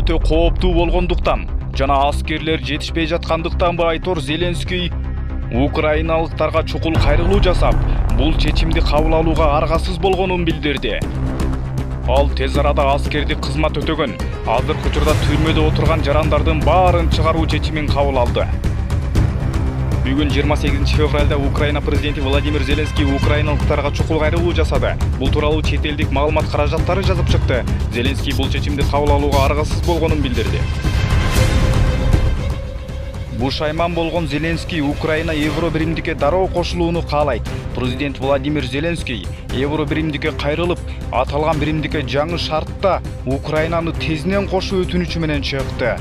өтө кооптуу болгондуктан жана аскерлер жетишпей жаткандыктанбы айтор Зеленский украиналыктарга чукул кайрылуу жасап, бул чечимди кабыл алууга аргасыз болгонун билдирди. Ал тез арада аскерди кызмат өтөгөн, азыркы учурда түрмөдө отурган жарандардын баарын чыгаруу чечимин кабыл алды. Бүгүн 28 февралда Украина президенти Владимир Зеленский украиналыктарга чукул кайрылуу жасады. Бул тууралуу чет элдик маалымат каражаттары жазып чыкты. Зеленский бул чечимди кабыл алууга аргасыз болгонун билдирди. Бушайман болгон Зеленский Украина Евробиримдикке дароо кошулууну каалайт. Президент Владимир Зеленский Евробиримдикке кайрылып, аталган биримдикке жаңы шартта Украинаны тезинен кошуу өтүнүчү менен чыкты.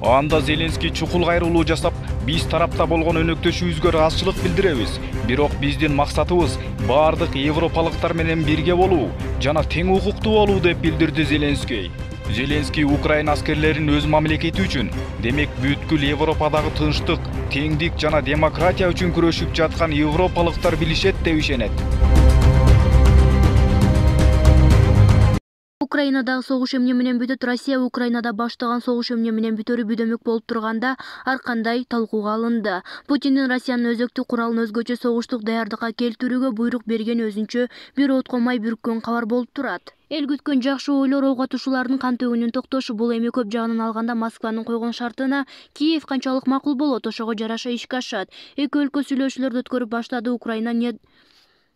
Анда Зеленский чукул кайрылуу жасап, биз тарапта болгон өнөктөшүүбүзгө ыраазычылык билдиребиз. Бирок биздин максатыбыз бардык европалыктар менен бирге болуу жана тең укуктуу болуу деп билдирди Зеленский. Зеленский Украина аскерлерин өз мамлекети үчүн, демек бүткүл Европадагы тынчтык, теңдик жана демократия үчүн күрөшүп жаткан европалыктар билишет деп ишенет. Украинадагы согуш эмне менен бүтөт? Россия Украинада баштаган согуш эмне менен бүтөрү бүдөмөк болуп турганда ар кандай талкууга алынды. Путиндин Россиянын өзөктүк куралын өзгөчө согуштук даярдыкка келтирүүгө буйрук бергени өзүнчө бир откомай бүрккөн кабар болуп турат. Эл күткөн жакшы ойлор ого тушуулардын кан төгүүнүн токтошу. Бул эми көп жагынан алганда Москванын койгон шартына Киев канчалык макул болот, ошого жараша ишке ашат. Эки өлкө сүйлөшүүлөрдү өткөрүп баштады.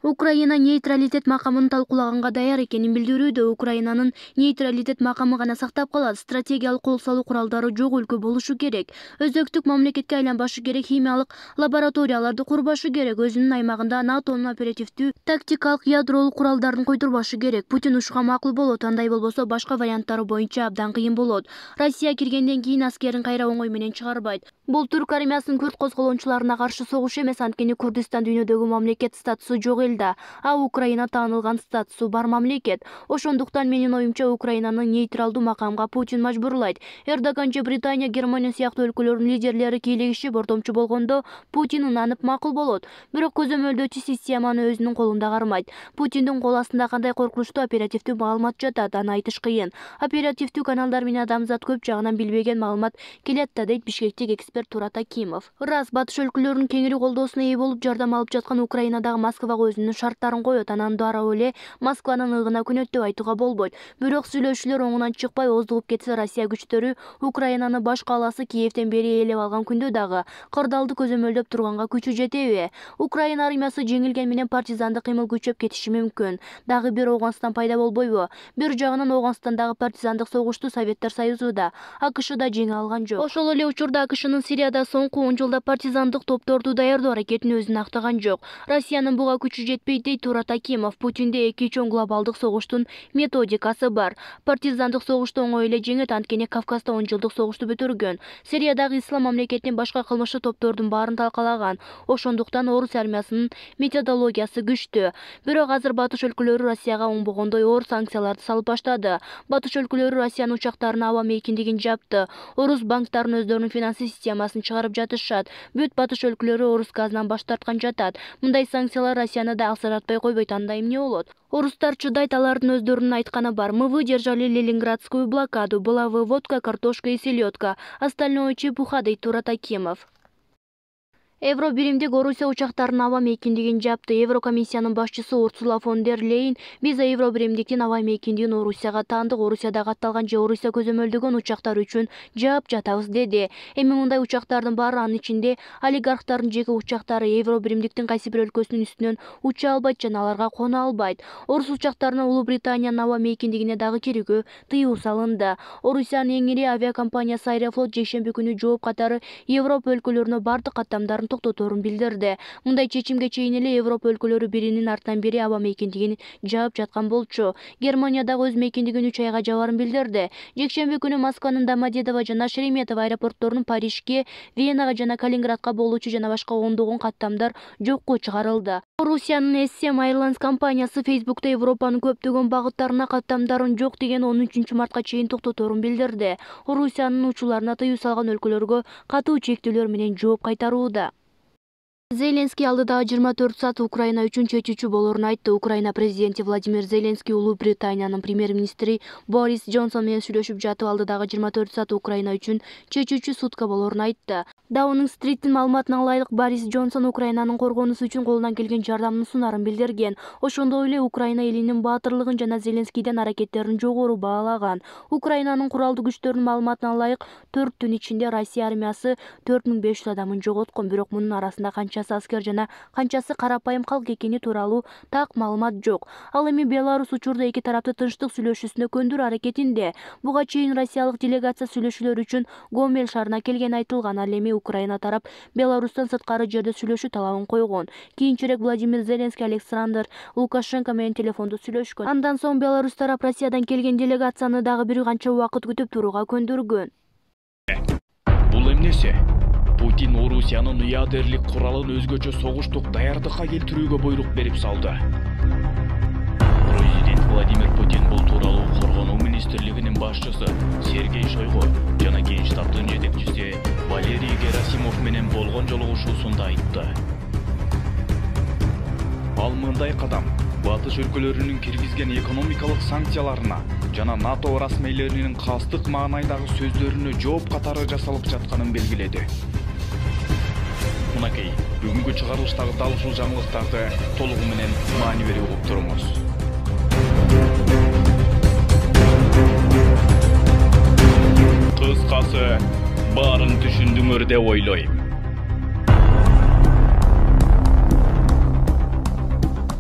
Украина нейтралитет макамын талкуулаганга даяр экенин билдирүүдө. Украинанын нейтралитет макамы гана сактап калат. Стратегиялык кол салуу куралдары жок өлкө болушу керек. Өзөктүк мамлекетке айланбашы керек. Химиялык лабораторияларды курбашы керек. Өзүнүн аймагында НАТОнун оперативдүү тактикалык ядролук куралдарын койдурбашы керек. Путин ушуга макул болот. Андай болбосо башка варианттары боюнча абдан кыйын болот. Россия киргенден кийин аскерин кайра оңой менен чыгарбайт. Бул Түрк армиясынын күрд козголоочуларына каршы согуш эмес, анткени Курдистан дүйнөдөгү мамлекет статусу жок элде, а Украина таанылган статусу бар мамлекет. Ошондуктан менин оюмча Украинаны нейтралдуу макамга Путин мажбурлайт. Эрдоган же Британия, Германия сыяктуу өлкөлөрдүн лидерлери кийлигишип ортомчу болгондо Путин ынанып макул болот. Бирок көзөмөлдөөчү системаны өзүнүн колунда кармайт. Путиндин кол астында кандай коркунучтуу оперативдүү маалымат жатат, аны айтыш кыйын. Оперативдүү каналдар менен адамзат көп жагынан билбеген маалымат келет да, дейт бишкектик эксперт Турат Акимов. Раз батыш өлкөлөрүнүн кеңири колдоосуна ээ болуп жардам алып жаткан Украинадагы Москвага өзүнүн шарттарын коет, анан дароо эле Москванын ыгына көнөт деп айтууга болбойт. Бирок сүйлөшүүлөр оңунан чыкпай оздугуп кетсе, Россия күчтөрү Украинаны баш калаасы Киевден бери ээлеп алган күндө дагы кырдаалды көзөмөлдөп турганга күчү жетеби? Украина армиясы жеңилген менен партизандык кыймыл күчөп кетиши мүмкүн. Дагы бир Оганстан пайда болбойбу? Бир жагынан Оганстандагы партизандык согушту Советтер Союзу да, АКШ да жеңе алган жок. Ошол эле учурда АКШнын Сирияда соңку 10 жылда партизандык топторду даярдоо аракетин өзүнө актаган жок. Россиянын буга күчү жетпейт, дейт Турат Акимов. Путинде эки чоң глобалдык согуштун методикасы бар. Партизандык согушту оңой эле жеңет, анткени Кавказда 10 жылдык согушту бүтүргөн. Сириядагы ислам мамлекетинин башка кылмыштуу топтордун баарын талкалаган. Ошондуктан орус армиясынын методологиясы күчтүү. Бирок азыр батыш өлкөлөрү Россияга оңбогондой оор санкцияларды салып баштады. Батыш өлкөлөрү Россиянын учактарына аба мейкиндигин жапты. Орус банктарын өздөрүнүн финанс системасын чыгарып жатышат. Бүт батыш өлкөлөрү орус газынан баш тарткан жатат. Мындай санкциялар Россияны да алсыратпай койбойт. Анда эмне болот? Орустар чыдайт, алардын өздөрүнүн айтканы бар. Мы выдержали Ленинградскую блокаду. Была водка, картошка и селедка. Остальное чепуха, дейт Турат Акимов. Евробиримдик Орусия учактарынын аба мейкиндигин жапты. Еврокомиссиянын башчысы Урсула фон дер Лейн биз Евробиримдиктин аба мейкиндигин Орусияга таандык. Орусияда катталган же Орусия көзөмөлдөгөн учактар үчүн жаап жатабыз, деди. Эми мындай учактардын баары, анын ичинде олигархтардын жеке учактары, Евробиримдиктин кайсы бир өлкөсүнүн үстүнөн уча албайт жана аларга кона албайт. Орус учактарына Улуу Британиянын аба мейкиндигине дагы кирүүгө тыюу салынды. Орусиянын эң ири авиакомпаниясы Аэрофлот жекшемби күнү жооп катары Европа өлкөлөрүнө бардык каттамдарын токтоторун билдирди. Мындай чечимге чейин эле Европа өлкөлөрү биринин артынан бири аба мейкиндигин жаап жаткан болчу. Германия дагы өз мейкиндигин 3 айга жабарын билдирди. Жекшемби күнү Москванын Домодедово жана Шереметьево аэропортторунун Парижге, Венага жана Калининградка болуучу жана башка ондогон каттамдар жокко чыгарылды. Орусиянын SM Airlines компаниясы Facebook'та Европанын көптөгөн багыттарына каттамдарын жок деген 13 мартка чейин токтоторун билдирди. Орусиянын учууларына тыюу салган өлкөлөргө катуу чектөөлөр менен жооп кайтарууда. Зеленский алдыдагы 24 саат Украина үчүн чечүүчү болоорун айтты. Украина президенти Владимир Зеленский Улуу Британиянын премьер-министри Борис Джонсон менен сүйлөшүп жатып, алдыдагы 24 саат Украина үчүн чечүүчү сутка болоорун айтты. Даунинг-стриттин маалыматына ылайык, Борис Джонсон Украинанын коргонуусу үчүн колунан келген жардамын сунарын билдирген. Ошондой эле Украина элинин баатырлыгын жана Зеленскийдин аракеттерин жогору баалаган. Украинанын куралдуу күчтөрүнүн маалыматына ылайык, 4 түн ичинде Россия армиясы 4500 адамын жоготкон, бирок мунун арасында канчасы аскер жана канчасы карапайым калк экени тууралуу так маалымат жок. Ал эми Беларусь учурда эки тарапты тынчтык сүйлөшүүсүнө көндүрүү аракетинде. Буга чейин россиялык делегация сүйлөшүүлөр үчүн Гомель шаарына келгени айтылган. Ал эми Украина тарап Беларустан сырткары жерде сүйлөшүү талабын койгон. Кийинчерээк Владимир Зеленский Александр Лукашенко менен телефондо сүйлөшкөн. Андан соң Беларусь тарап Россиядан келген делегацияны дагы бир канча убакыт күтүп турууга көндүргөн. Бул эмнеси? Путин Орусиянын ядерлик куралын өзгөчө согуштук даярдыкка келтирүүгө буйрук берип салды. Президент Владимир Путин бул тууралуу Коргонуу министрлигинин башчысы Сергей Шойгу жана Генштабтын жетекчиси Валерий Герасимов менен болгон жолугушуусунда айтты. Ал мындай кадам батыш өлкөлөрүнүн киргизген экономикалык санкцияларына жана НАТО расмейлеринин кастык маанайдагы сөздөрүнө жооп катары жасалып жатканын белгиледи. Мынакей, бүгүнкү чыгарылыштагы дал ушул жаңылыктарды толугу менен маани берип угуп туруңуз. Кыскасы, баарын түшүндүңөр деп ойлойм.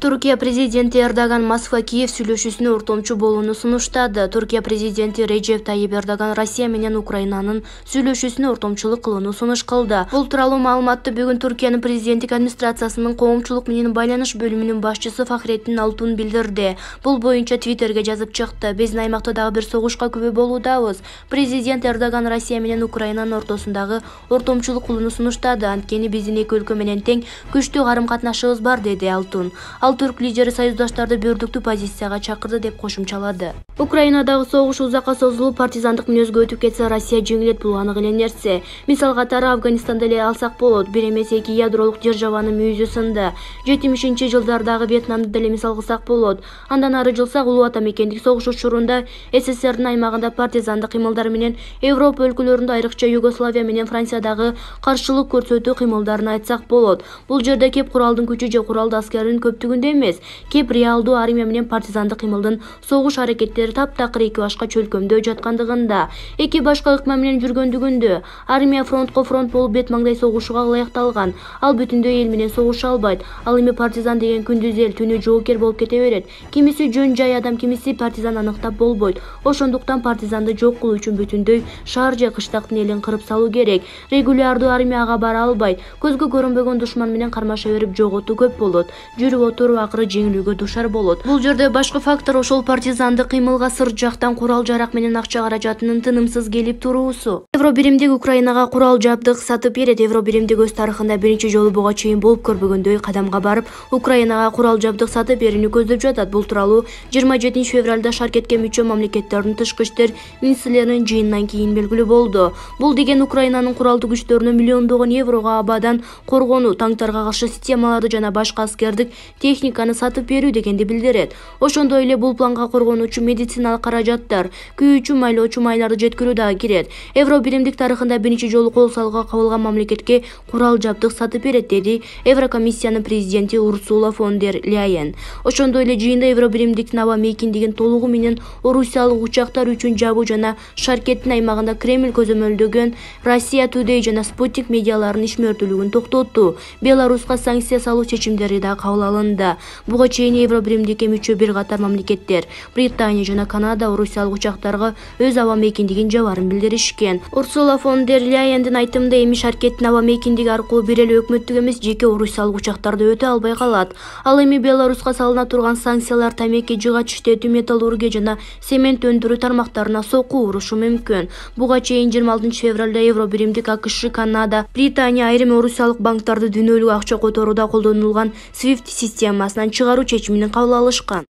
Түркия президенти Эрдоган Москва-Киев сүйлөшүүсүнө ортомчу болууну сунуштады. Түркия президенти Режеп Тайип Эрдоган Россия менен Украинанын сүйлөшүүсүнө ортомчулук кылууну сунуш кылды. Бул тууралуу маалыматты бүгүн Түркиянын президенттик администрациясынын коомчулук менен байланыш бөлүмүнүн башчысы Фахреттин Алтун билдирди. Бул боюнча Твиттерге жазып чыкты. Биздин аймакта дагы бир согушка күбө болуудабыз. Президент Эрдоган Россия менен Украинанын ортосундагы ортомчулук кылууну сунуштады. Анткени биздин эки өлкө менен тең күчтүү карым-катнашыбыз бар, деди Алтун. Түрк лидери союздаштарды бирдиктүү позицияга чакырды деп кошумчалады. Украинадагы согуш узакка созулуп, партизандык мүнөзгө өтүп кетсе, Россия жеңилет, бул анык эле нерсе. Мисал катары Афганистанда эле алсак болот. Бир эмес эки ядролук державанын мүйүзү сынды. 70-жылдардагы Вьетнамды деле мисал кылсак болот. Андан ары жылсак, улуу ата мекендик согуш учурунда СССРдин аймагында партизандык кыймылдар менен Европа өлкөлөрүндө, айрыкча Югославия менен Франциядагы каршылык көрсөтүү кыймылдарын айтсак болот. Бул жерде кеп куралдын күчү же куралдуу аскердин көптүгүндө эмес, кеп реалдуу армия менен партизандык кыймылдын согуш аракеттери таптакыр эки башка чөлкөмдө жаткандыгында, эки башка ыкма менен жүргөндүгүндө. Армия фронтко фронт болуп бет маңдай согушууга ылайыкталган. Ал бүтүндөй эл менен согуша албайт. Ал эми партизан деген күндүз эл, түнү жоокер болуп кете берет. Кимиси жөн жай адам, кимиси партизан аныктап болбойт. Ошондуктан партизанды жок кылуу үчүн бүтүндөй шаар же кыштактын элин кырып салуу керек. Регулярдуу армияга бара албайт. Көзгө көрүнбөгөн душман менен кармаша берип жоготуу көп болот. Жүрүп отуруп акыры жеңилүүгө душар болот. Бул жерде башкы фактор ошол партизандык кыймылга сырт жактан курал жарак менен акча каражатынын тынымсыз келип туруусу. Евробиримдик Украинага курал жабдык сатып берет. Евробиримдик өз тарыхында биринчи жолу буга чейин болуп көрбөгөндөй кадамга барып, Украинага курал жабдык сатып берүүнү көздөп жатат. Бул тууралуу 27 февралда Шаркетке мүчө мамлекеттердин тышкы иштер министрлеринин жыйынынан кийин белгилүү болду. Бул деген Украинанын куралдуу күчтөрүнө миллиондогон еврого абадан коргонуу, танктарга каршы системаларды жана башка аскердик техниканы сатып берүү дегенди билдирет. Ошондой эле бул планга коргонуучу медициналык каражаттар, күйүүчү майлоочу майларды жеткирүү дагы кирет. Евробиримдик тарыхында биринчи жолу кол салууга кабылган мамлекетке курал жабдык сатып берет, деди Еврокомиссиянын президенти Урсула фон дер Ляйен. Ошондой эле жыйында Евробиримдиктин аба мейкиндигин толугу менен орусиялык учактар үчүн жабуу жана Шаркеттин аймагында Кремль көзөмөлдөгөн Россия Today жана Спутник медиаларынын ишмердүүлүгүн токтотту. Беларуска санкция салуу чечимдери да кабыл алынды. Буга чейин Евробиримдикке мүчө бир катар мамлекеттер, Британия жана Канада орусиялык учактарга өз аба мейкиндигин жабарын билдиришкен. Урсула фон дер Ляйендин айтымында, эми Шаркеттин аба мейкиндиги аркылуу бир эле өкмөттүк эмес, жеке орусиялык учактарды өтө албай калат. Ал эми Беларуска салына турган санкциялар тамеки, жыгач иштетүү, металлургия жана цемент өндүрүү тармактарына сокку урушу мүмкүн. Буга чейин 26 февралда Евробиримдик АКШ, Канада, Британия айрым орусиялык банктарды дүйнөлүк акча которууда колдонулган SWIFT системасынан чыгаруу чечимин кабыл алышкан.